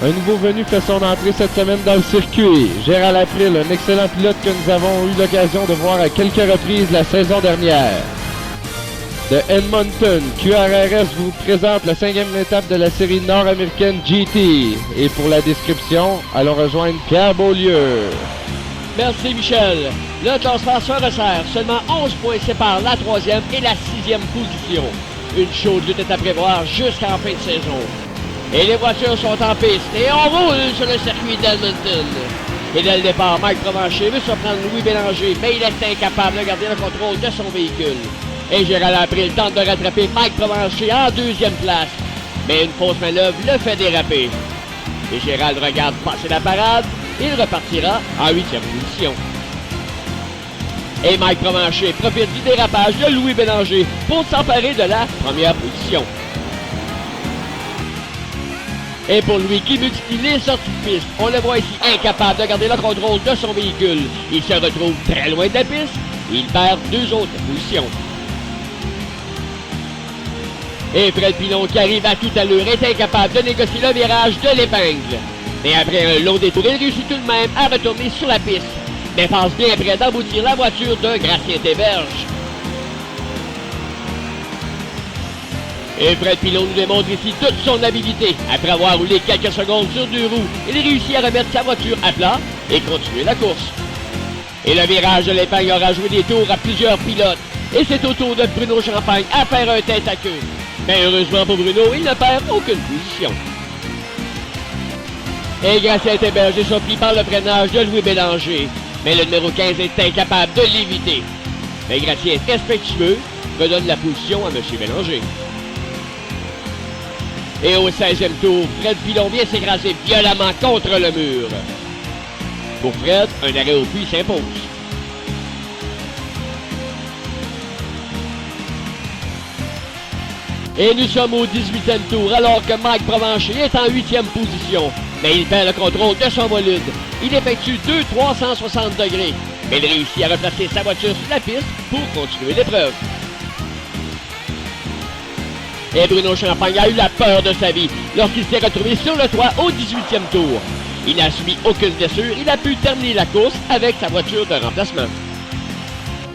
Un nouveau venu fait son entrée cette semaine dans le circuit. Gérald April, un excellent pilote que nous avons eu l'occasion de voir à quelques reprises la saison dernière. De Edmonton, QRRS vous présente la 5e étape de la série nord-américaine GT. Et pour la description, allons rejoindre Pierre Beaulieu. Merci Michel. Le classement se resserre. Seulement 11 points séparent la 3e et la 6e position. Une chaude lutte est à prévoir jusqu'en fin de saison. Et les voitures sont en piste et on roule sur le circuit d'Edmonton. Et dès le départ, Mike Provencher veut surprendre Louis Bélanger, mais il est incapable de garder le contrôle de son véhicule. Et Gérald April tente de rattraper Mike Provencher en 2e place. Mais une fausse manœuvre le fait déraper. Et Gérald regarde passer la parade. Il repartira en 8e position. Et Mike Provencher profite du dérapage de Louis Bélanger pour s'emparer de la 1re position. Et pour Louis qui multiplie les sorties de piste, on le voit ici incapable de garder le contrôle de son véhicule. Il se retrouve très loin de la piste. Il perd 2 autres positions. Et Fred Pilon, qui arrive à toute allure, est incapable de négocier le virage de l'épingle. Mais après un long détour, il réussit tout de même à retourner sur la piste. Mais passe bien près d'aboutir la voiture de Gracien Desberges. Et Fred Pilon nous démontre ici toute son habilité. Après avoir roulé quelques secondes sur 2 roues, il réussit à remettre sa voiture à plat et continuer la course. Et le virage de l'épingle aura joué des tours à plusieurs pilotes. Et c'est au tour de Bruno Champagne à faire un tête à queue. Mais heureusement pour Bruno, il ne perd aucune position. Et Gracien Desberges est surpris par le freinage de Louis Bélanger. Mais le numéro 15 est incapable de l'éviter. Mais Gracien, respectueux, redonne la position à M. Bélanger. Et au 16e tour, Fred Pilon vient s'écraser violemment contre le mur. Pour Fred, un arrêt au puits s'impose. Et nous sommes au 18e tour, alors que Mike Provencher est en 8e position. Mais il perd le contrôle de son bolide. Il effectue 2 360 degrés. Mais il réussit à replacer sa voiture sur la piste pour continuer l'épreuve. Et Bruno Champagne a eu la peur de sa vie lorsqu'il s'est retrouvé sur le toit au 18e tour. Il n'a subi aucune blessure, il a pu terminer la course avec sa voiture de remplacement.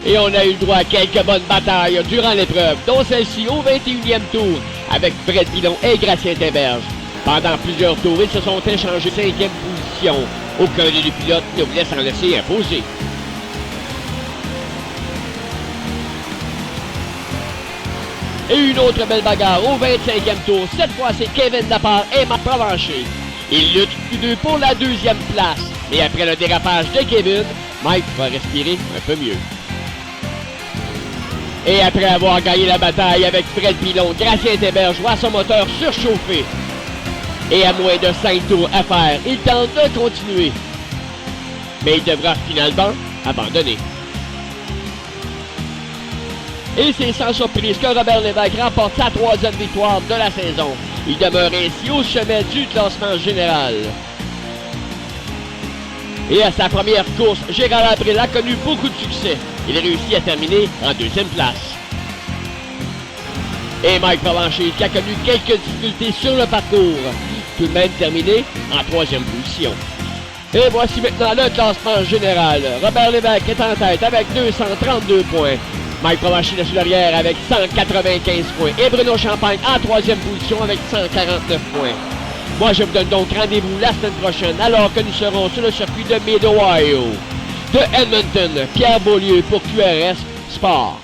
Et on a eu le droit à quelques bonnes batailles durant l'épreuve, dont celle-ci au 21e tour, avec Fred Pilon et Gracien Desberges. Pendant plusieurs tours, ils se sont échangés 5e position. Aucun des deux pilotes ne voulait s'en laisser imposer. Et une autre belle bagarre au 25e tour. Cette fois, c'est Kevin Lapart et Mike Provencher. Ils luttent tous deux pour la 2e place. Mais après le dérapage de Kevin, Mike va respirer un peu mieux. Et après avoir gagné la bataille avec Fred Pilon, Gracien Desberges voit son moteur surchauffer. Et à moins de 5 tours à faire, il tente de continuer. Mais il devra finalement abandonner. Et c'est sans surprise que Robert Lévesque remporte sa 3e victoire de la saison. Il demeure ainsi au sommet du classement général. Et à sa première course, Gérald April a connu beaucoup de succès. Il réussit à terminer en 2e place. Et Mike Provencher, qui a connu quelques difficultés sur le parcours, tout de même terminé en 3e position. Et voici maintenant le classement général. Robert Lévesque est en tête avec 232 points. Mike Provencher est sur l'arrière avec 195 points. Et Bruno Champagne en 3e position avec 149 points. Moi, je vous donne donc rendez-vous la semaine prochaine alors que nous serons sur le circuit de Mid-Ohio. De Edmonton, Pierre Beaulieu pour QRS Sport.